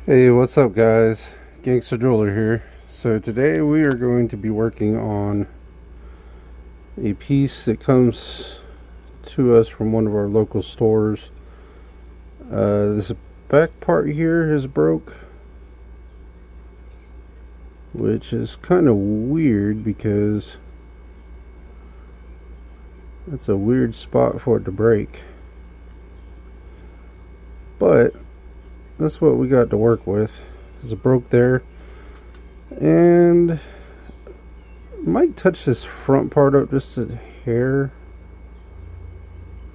Hey, what's up, guys? Gangster Driller here. So, today we are going to be working on a piece that comes to us from one of our local stores. This back part here is broke, which is kind of weird because that's a weird spot for it to break. But that's what we got to work with. It broke there, and might touch this front part up just a hair,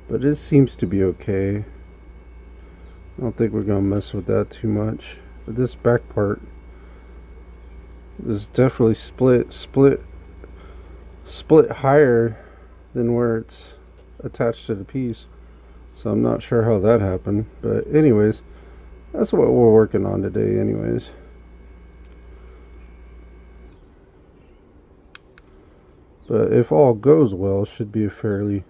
but it seems to be okay. I don't think we're gonna mess with that too much. But this back part is definitely split higher than where it's attached to the piece. So I'm not sure how that happened. But anyways, that's what we're working on today anyways. But if all goes well, it should be a fairly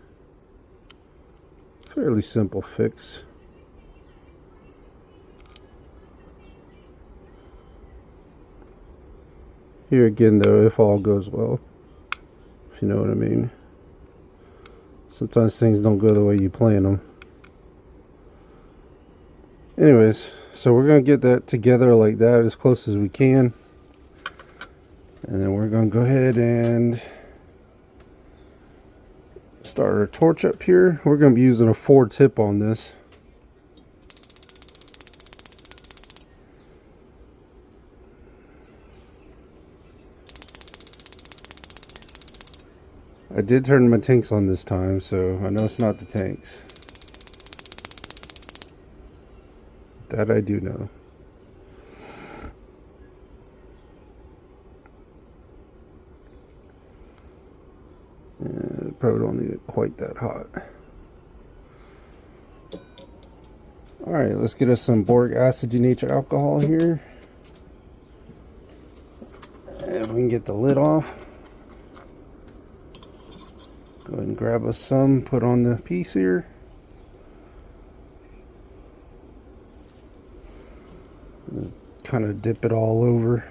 simple fix. Here again though, if all goes well, if you know what I mean. Sometimes things don't go the way you plan them. Anyways, so we're going to get that together like that as close as we can. And then we're going to go ahead and start our torch up here. We're going to be using a 4-tip on this. I did turn my tanks on this time, so I know it's not the tanks. That I do know. Probably don't need it quite that hot. Alright, let's get us some boric acid denatured alcohol here. And we can get the lid off. Go ahead and grab us some, put on the piece here. Just kind of dip it all over.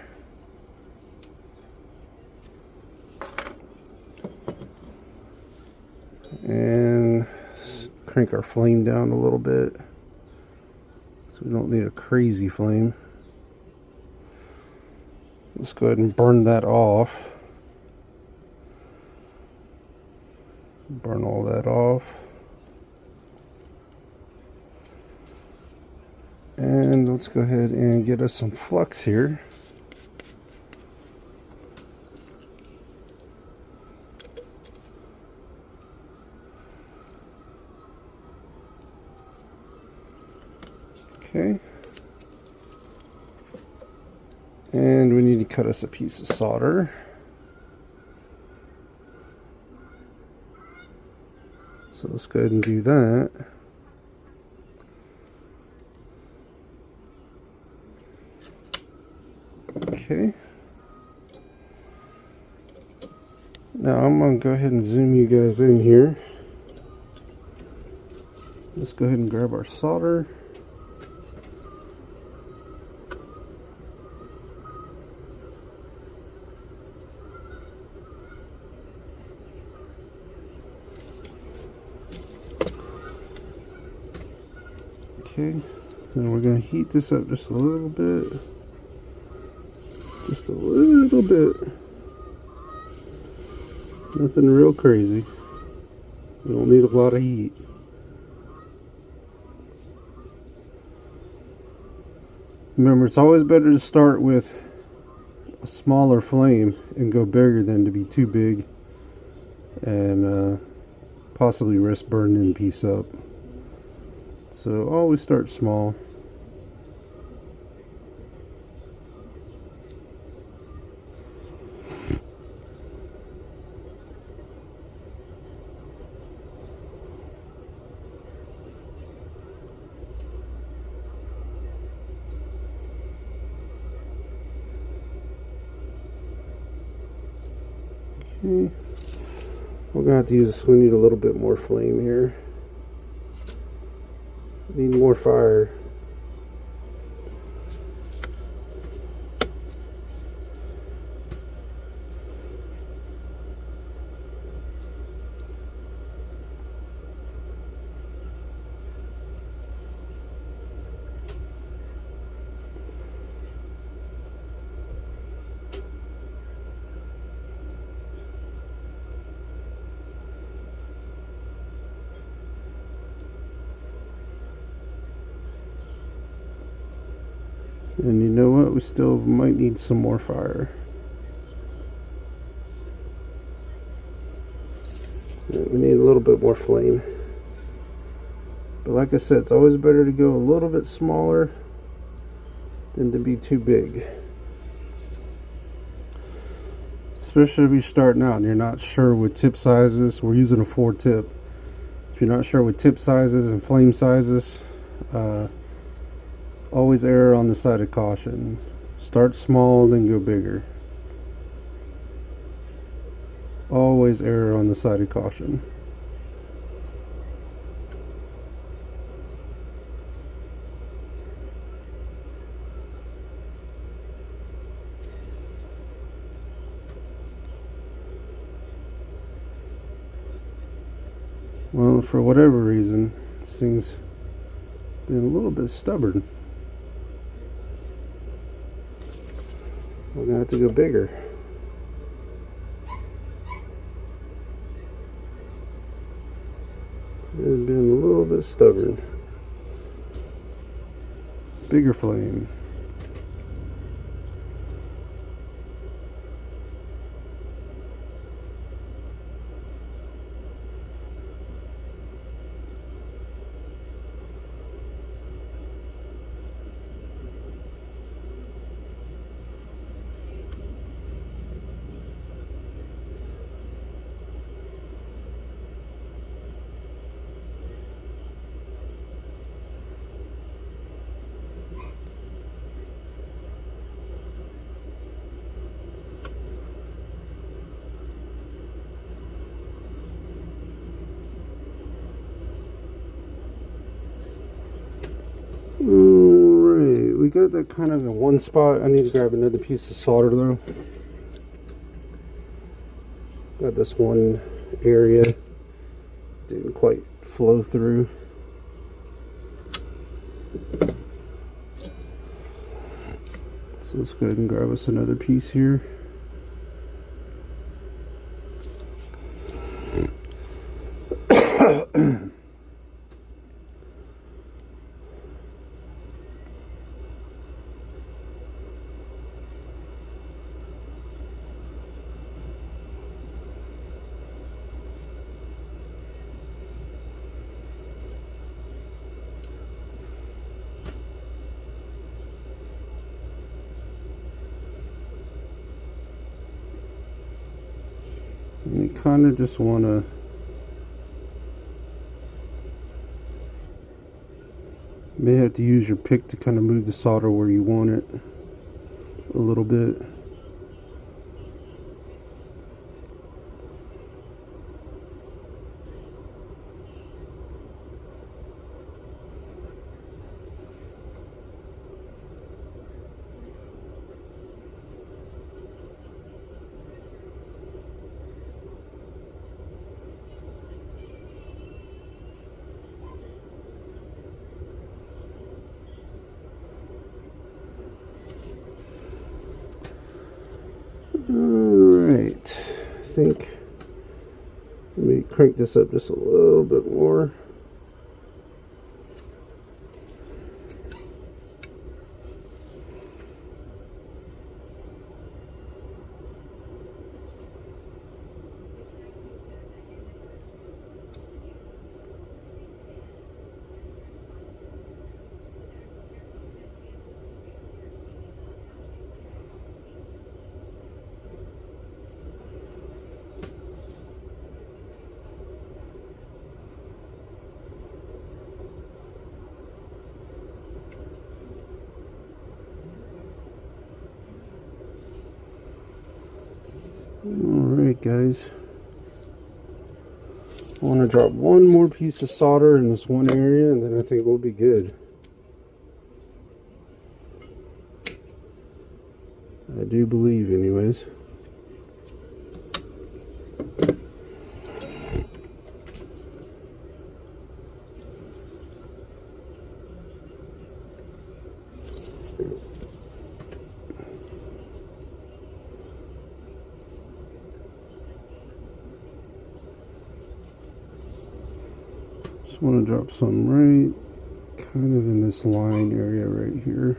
And crank our flame down a little bit, so we don't need a crazy flame. Let's go ahead and burn that off. Burn all that off. And let's go ahead and get us some flux here. Okay. And we need to cut us a piece of solder. So let's go ahead and do that. Okay. Now I'm going to go ahead and zoom you guys in here. Let's go ahead and grab our solder. Okay, now we're going to heat this up just a little bit. Just a little bit. Nothing real crazy. We don't need a lot of heat. Remember, it's always better to start with a smaller flame and go bigger than to be too big and possibly risk burning the piece up. So always start small. Okay. We're gonna have to use, we need a little bit more flame here. Need more fire. And you know what? We still might need some more fire. We need a little bit more flame. But like I said, it's always better to go a little bit smaller than to be too big. Especially if you're starting out and you're not sure with tip sizes. We're using a 4 tip. If you're not sure with tip sizes and flame sizes, always err on the side of caution. Start small, then go bigger. Always err on the side of caution. Well, for whatever reason, this thing's been a little bit stubborn. We're gonna have to go bigger. It's been a little bit stubborn. Bigger flame. Alright, we got that kind of in one spot. I need to grab another piece of solder though. Got this one area, didn't quite flow through. So let's go ahead and grab us another piece here. And you kind of just want to may have to use your pick to kind of move the solder where you want it a little bit. Alright, I think let me crank this up just a little bit more. Alright guys, I want to drop one more piece of solder in this one area and then I think we'll be good. I do believe anyways. Just want to drop some right kind of in this line area right here.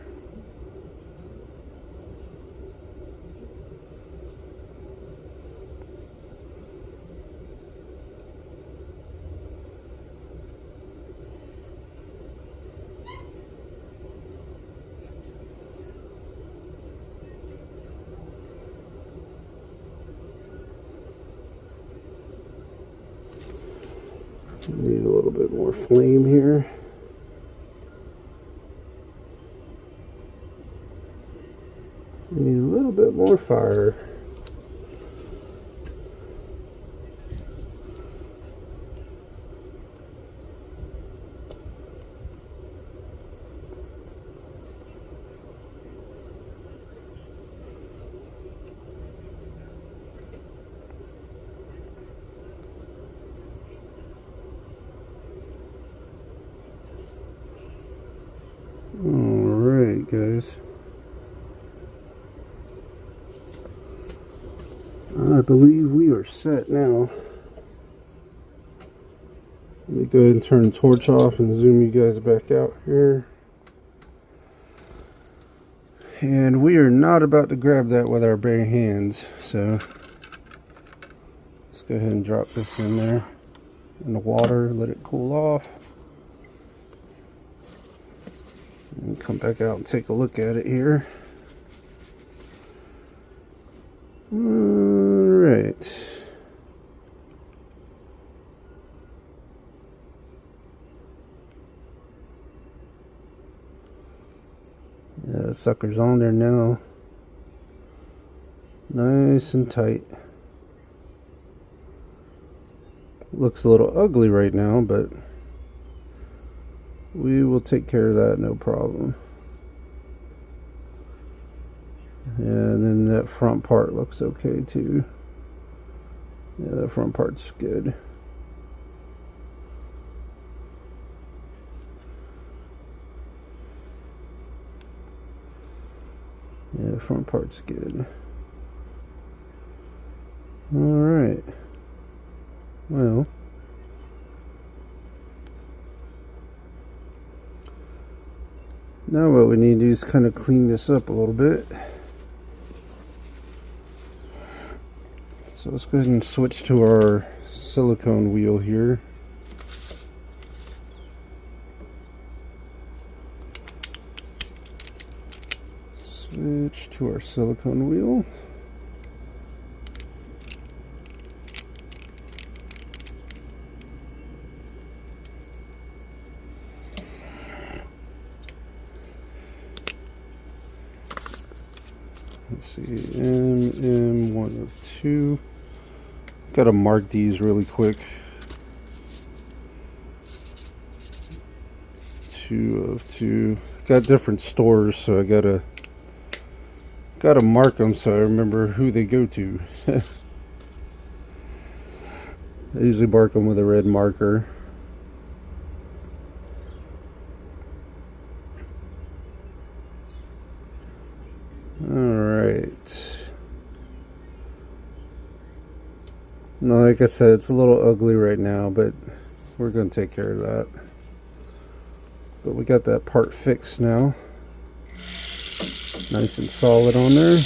Need a little bit more flame here. We need a little bit more fire. Alright, guys. I believe we are set now. Let me go ahead and turn the torch off and zoom you guys back out here. And we are not about to grab that with our bare hands, so let's go ahead and drop this in there in the water, let it cool off. And come back out and take a look at it here. Alright. Yeah, the sucker's on there now. Nice and tight. Looks a little ugly right now, but we will take care of that, no problem. And then that front part looks okay too. Yeah, that front part's good. Yeah, the front part's good. Alright. Well, now what we need to do is kind of clean this up a little bit. So let's go ahead and switch to our silicone wheel here. Switch to our silicone wheel. Let's see, MM102. Gotta mark these really quick. 2 of 2. Got different stores, so I gotta mark them so I remember who they go to. I usually mark them with a red marker. Alright. Now, like I said, it's a little ugly right now, but we're going to take care of that. But we got that part fixed now. Nice and solid on there.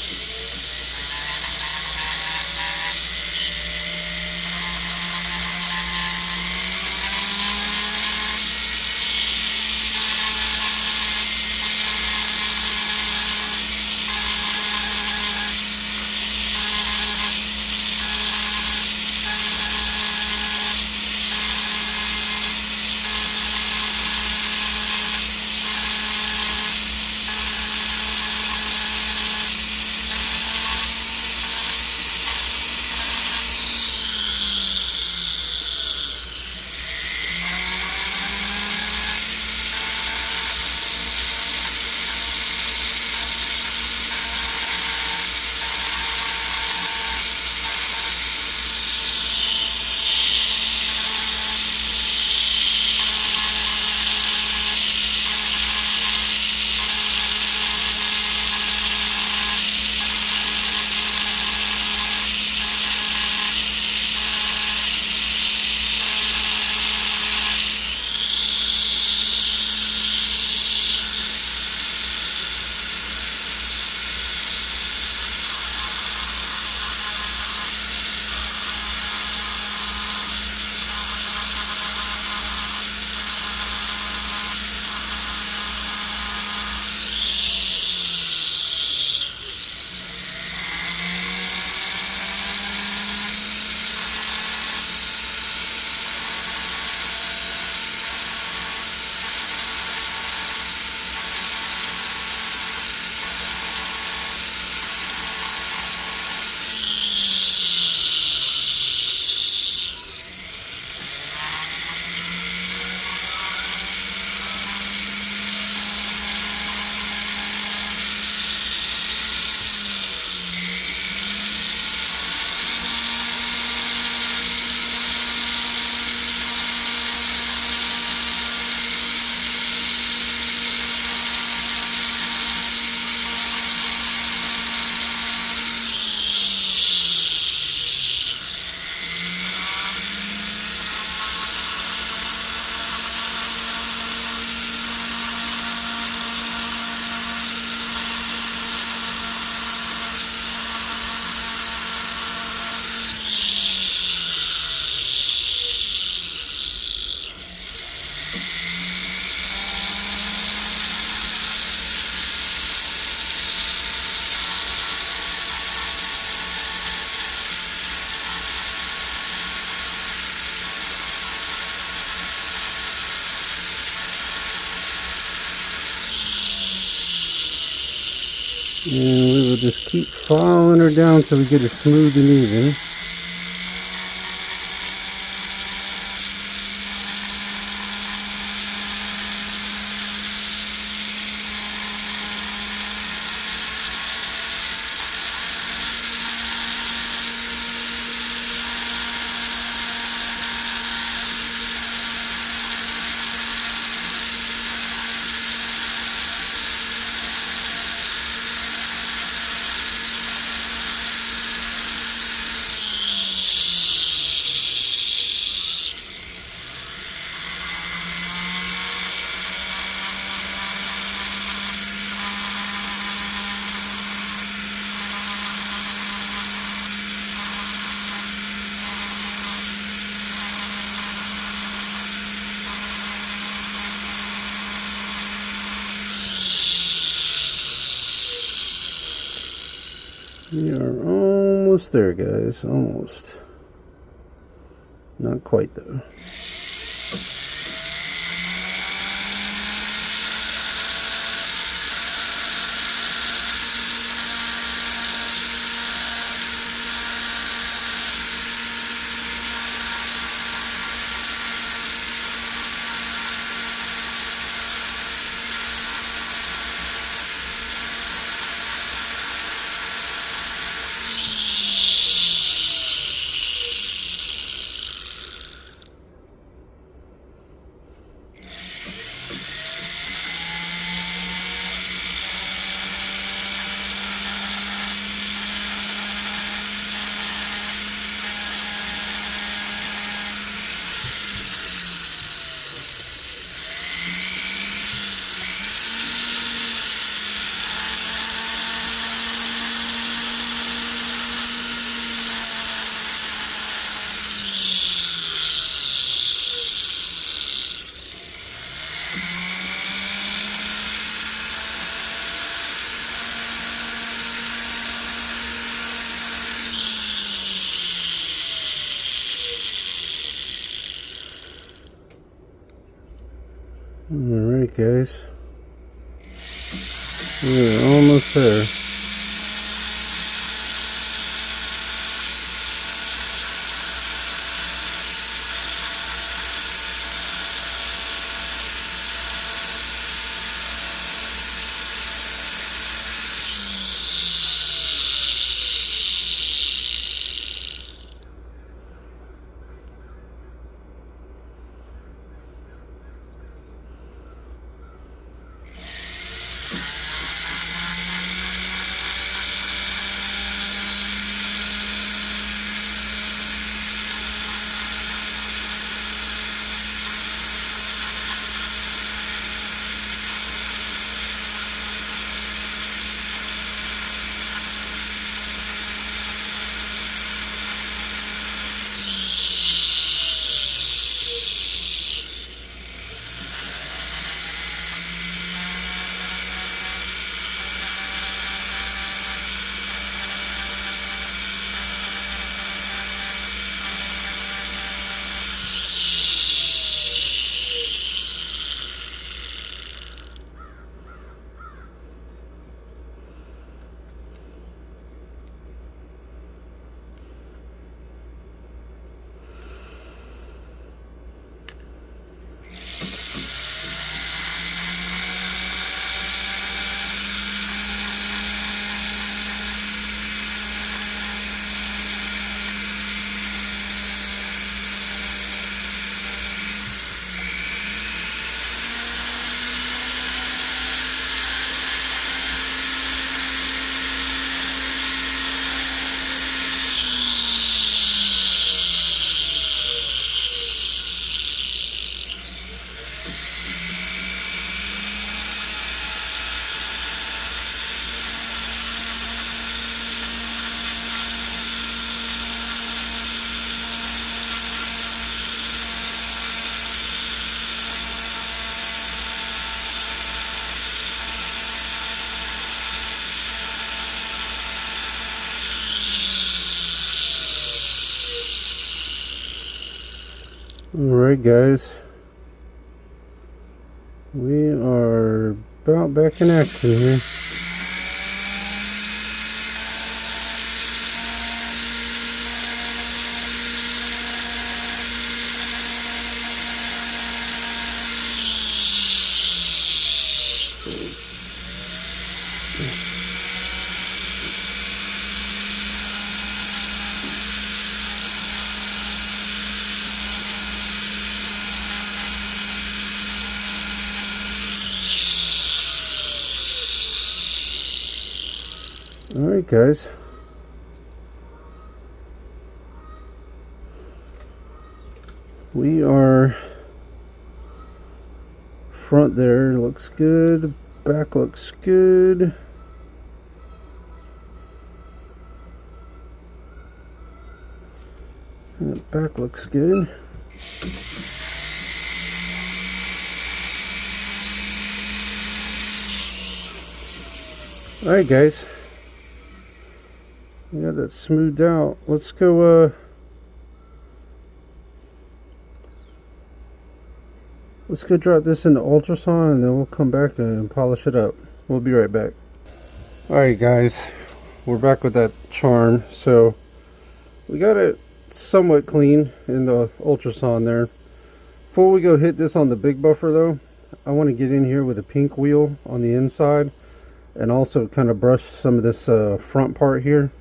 And we will just keep following her down till we get her smooth and even. We are almost there, guys. Almost. Not quite, though. Alright, guys. We're almost there. Alright, guys, we are about back in action here. Alright guys, we are front there looks good, back looks good. And the back looks good. Alright guys, we got that smoothed out. Let's go drop this in the ultrasound and then we'll come back and polish it up. We'll be right back. Alright guys, we're back with that charm. So we got it somewhat clean in the ultrasound there. Before we go hit this on the big buffer though, I want to get in here with a pink wheel on the inside and also kind of brush some of this front part here.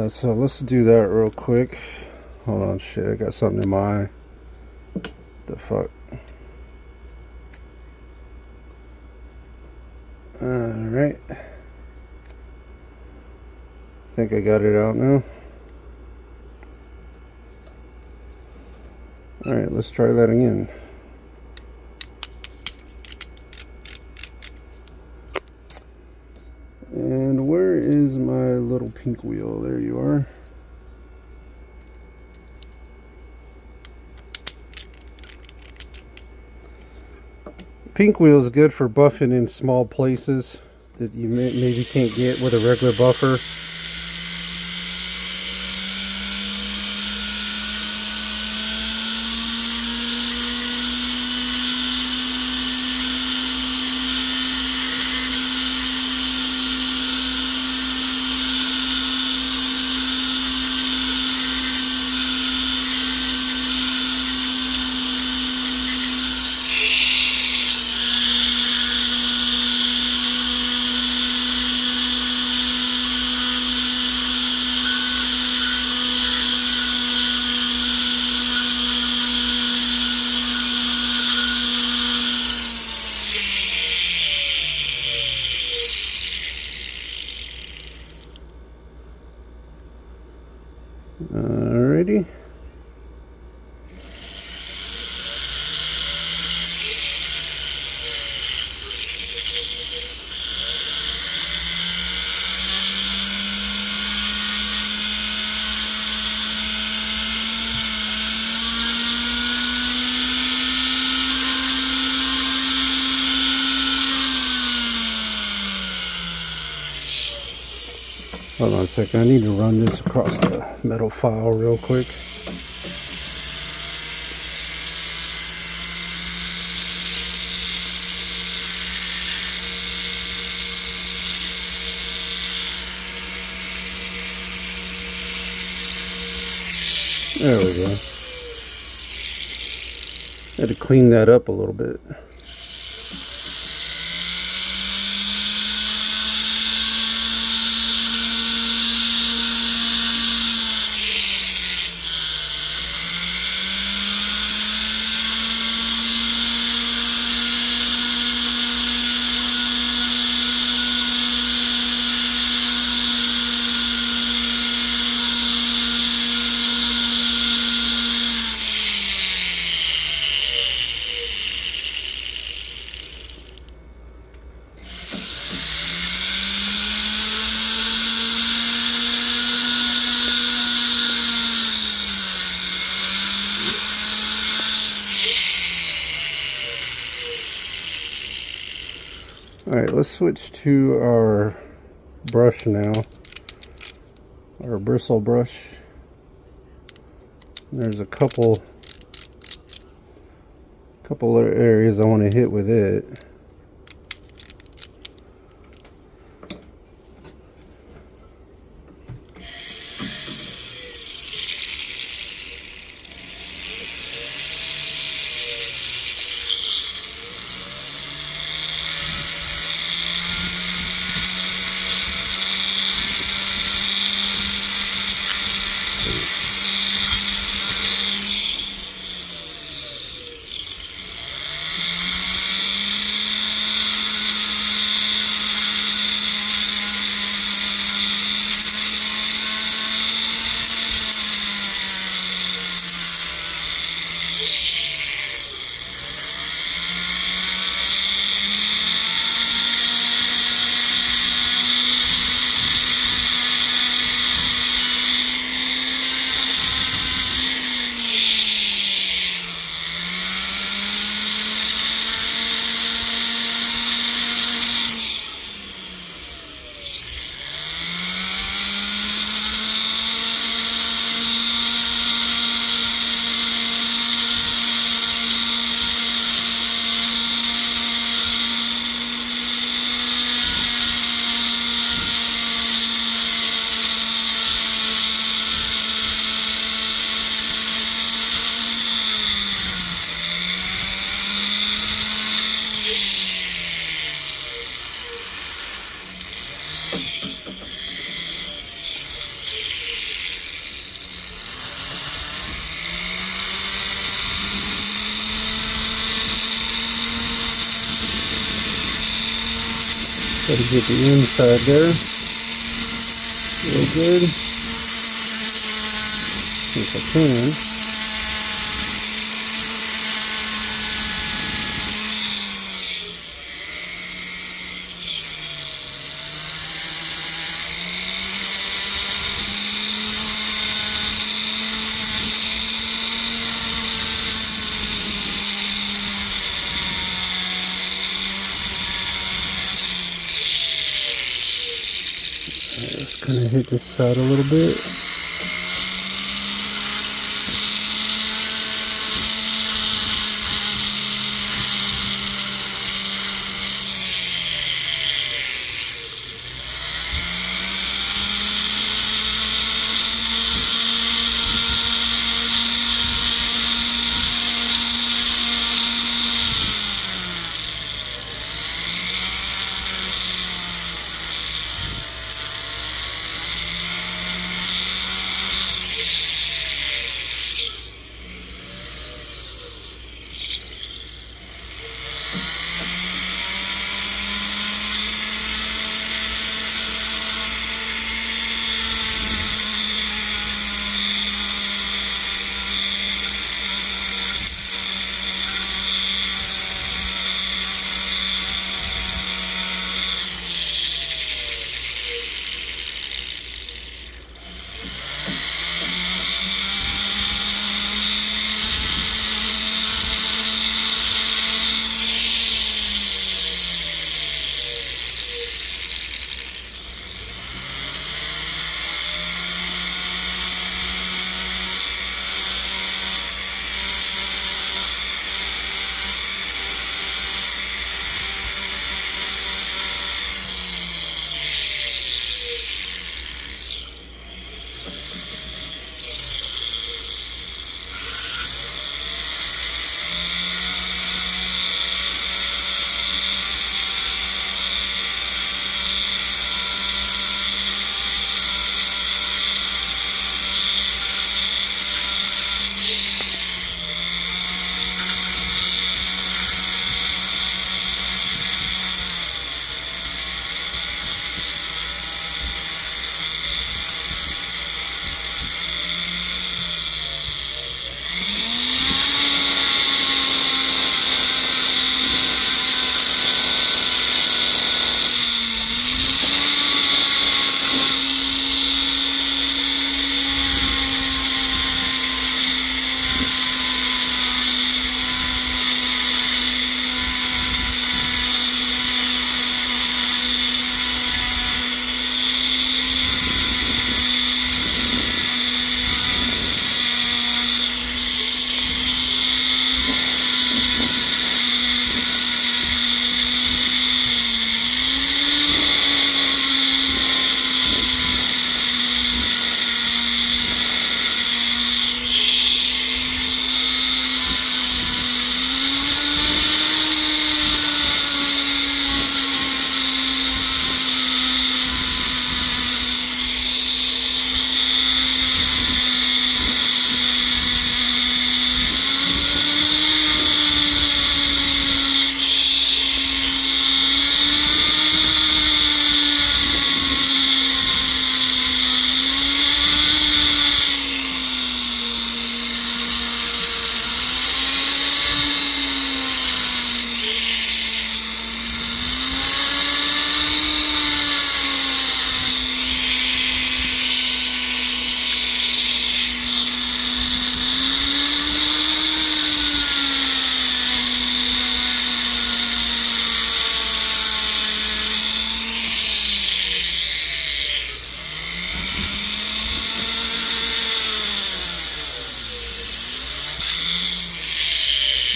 So let's do that real quick. Hold on, shit, I got something in my eye. The fuck. Alright. I think I got it out now. Alright, let's try that again. And where is my little pink wheel? There you are. Pink wheel is good for buffing in small places that you maybe can't get with a regular buffer. Alrighty. Hold on a second, I need to run this across the metal file real quick. There we go. Had to clean that up a little bit. Alright, let's switch to our brush now, our bristle brush. There's a couple other areas I want to hit with it. Gotta get the inside there real good. If I can. Let's kind of hit this side a little bit.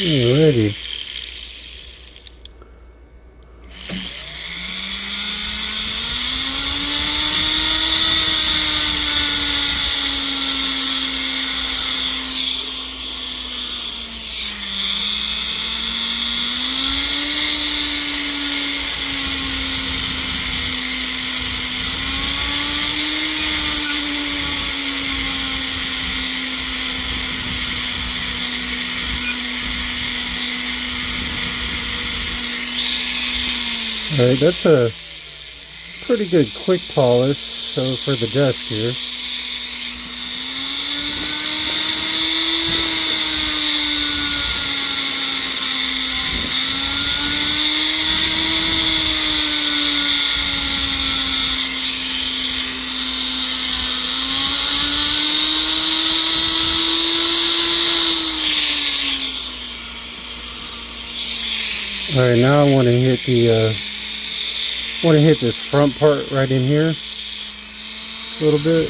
Alrighty. Alright, that's a pretty good quick polish, so for the desk here. All right, now I want to hit this front part right in here a little bit.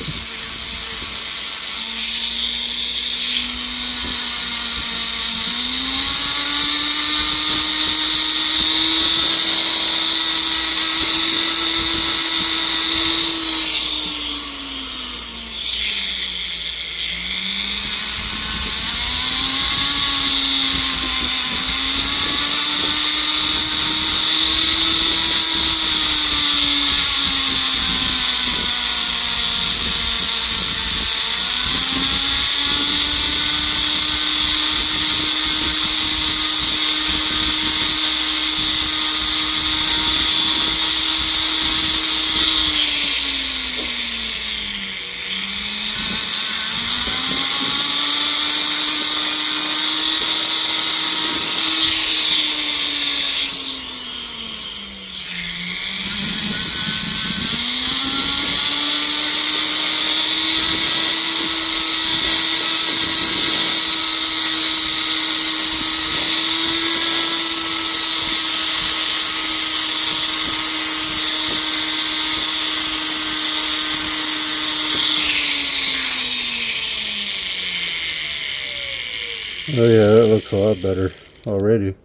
Oh yeah, that looks a lot better already.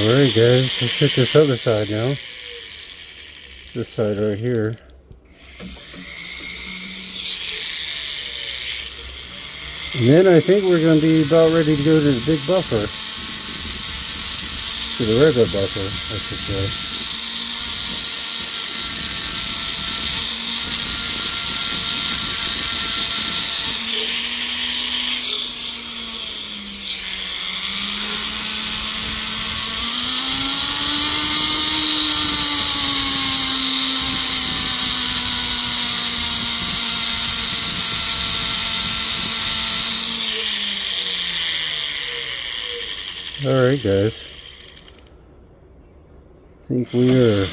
Alright guys, let's hit this other side now. This side right here. And then I think we're going to be about ready to go to the big buffer. To the regular buffer, I should say. Alright guys, I think we're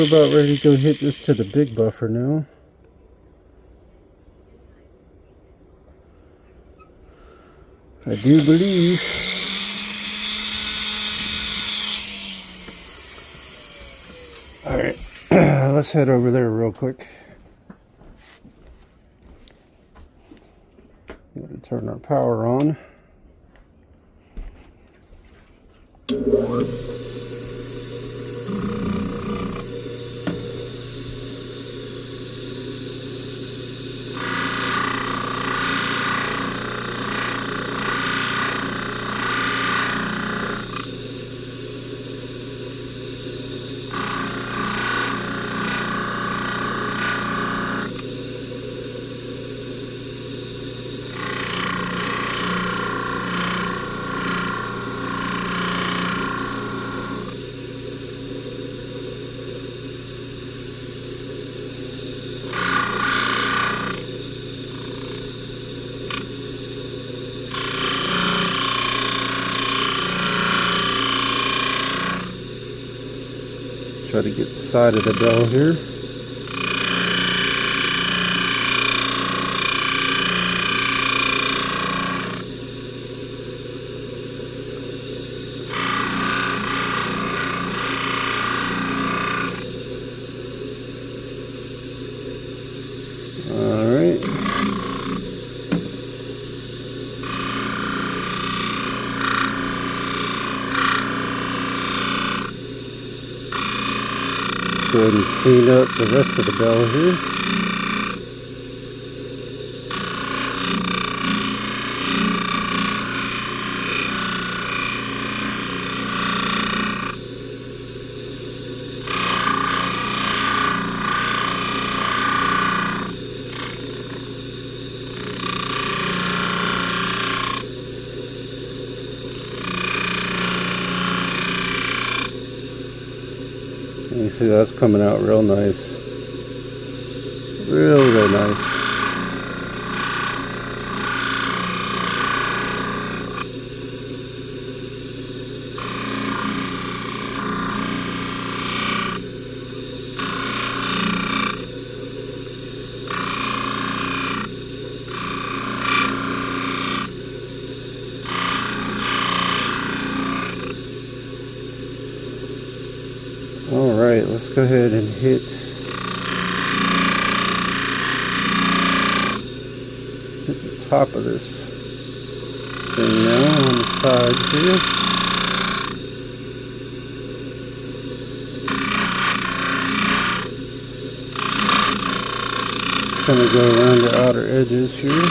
about ready to go hit this to the big buffer now. I do believe. Alright, let's head over there real quick. Gotta turn our power on. Try to get the side of the bell here. go ahead and clean up the rest of the bell here. You see that's coming out real nice. Real nice. Alright, let's go ahead and hit the top of this thing now on the sides here. Kind of go around the outer edges here.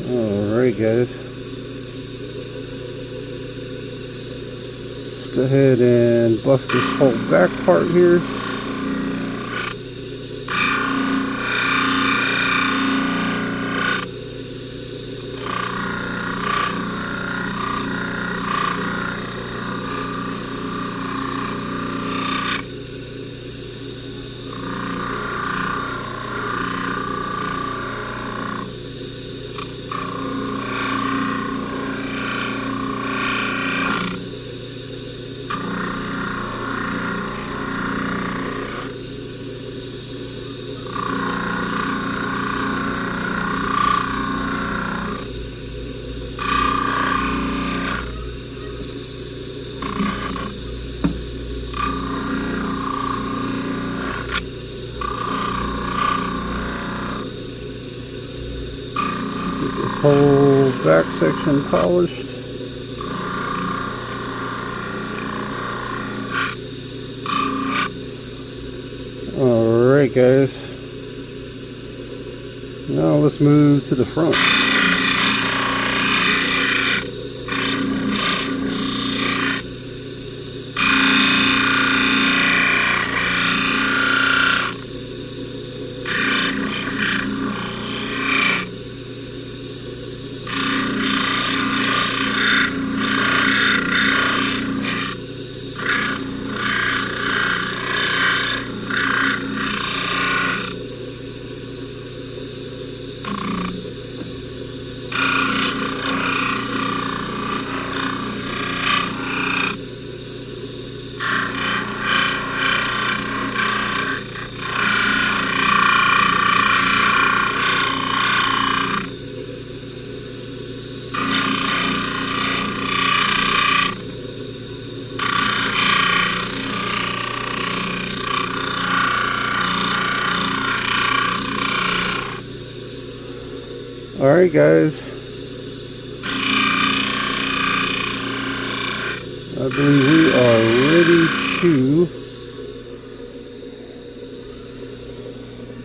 Alright guys, let's go ahead and buff this whole back part here. Whole back section polished. Alright guys, now let's move to the front. Alright guys, I believe we are ready to,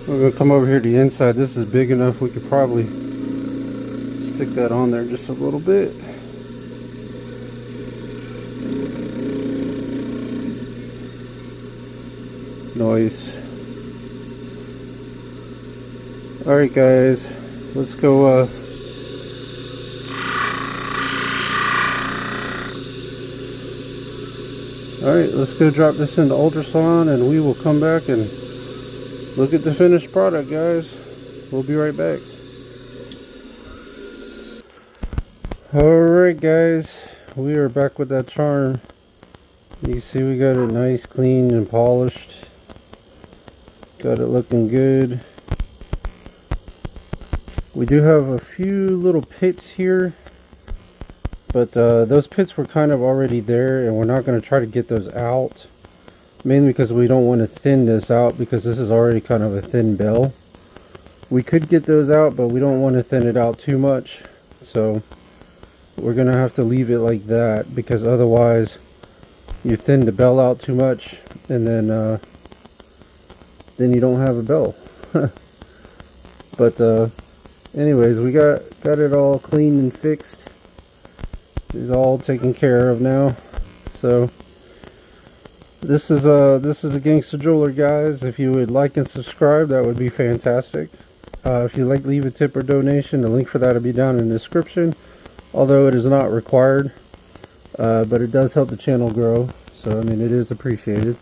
we're going to come over here to the inside. This is big enough we could probably stick that on there just a little bit. Nice. Alright guys, let's go alright, let's go drop this into ultrasound and we will come back and look at the finished product, guys. We'll be right back. Alright guys, we are back with that charm. You see we got it nice, clean and polished. Got it looking good. We do have a few little pits here, but those pits were kind of already there, and we're not going to try to get those out, mainly because we don't want to thin this out, because this is already kind of a thin bell. We could get those out, but we don't want to thin it out too much, so we're going to have to leave it like that, because otherwise you thin the bell out too much, and then you don't have a bell. But anyways, we got it all clean and fixed. It's all taken care of now. So this is the Gangster Driller, guys. If you would like and subscribe, that would be fantastic. If you'd like to leave a tip or donation, the link for that will be down in the description, although it is not required, but it does help the channel grow, so I mean, it is appreciated,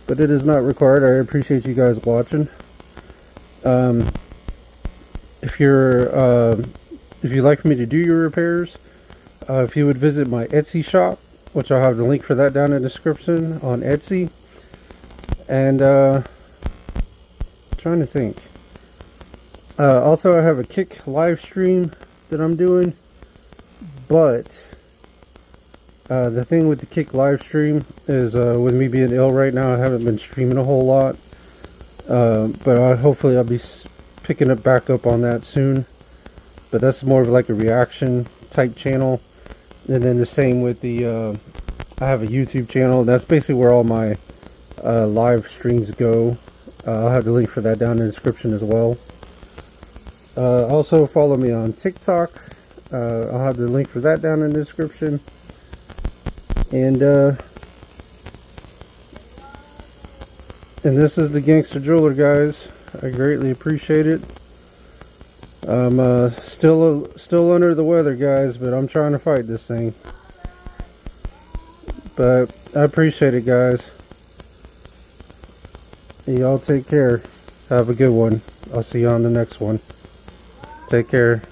but it is not required. I appreciate you guys watching. If you'd like for me to do your repairs, if you would visit my Etsy shop, which I'll have the link for that down in the description on Etsy. And trying to think, also I have a Kick live stream that I'm doing, but the thing with the Kick live stream is with me being ill right now, I haven't been streaming a whole lot, but hopefully I'll be picking it back up on that soon. But that's more of like a reaction type channel. And then the same with the I have a YouTube channel. That's basically where all my live streams go. I'll have the link for that down in the description as well. Also follow me on TikTok. I'll have the link for that down in the description. And this is the Gangster Driller, guys. I greatly appreciate it. I'm still under the weather, guys, but I'm trying to fight this thing. But I appreciate it, guys. Y'all take care. Have a good one. I'll see you on the next one. Take care.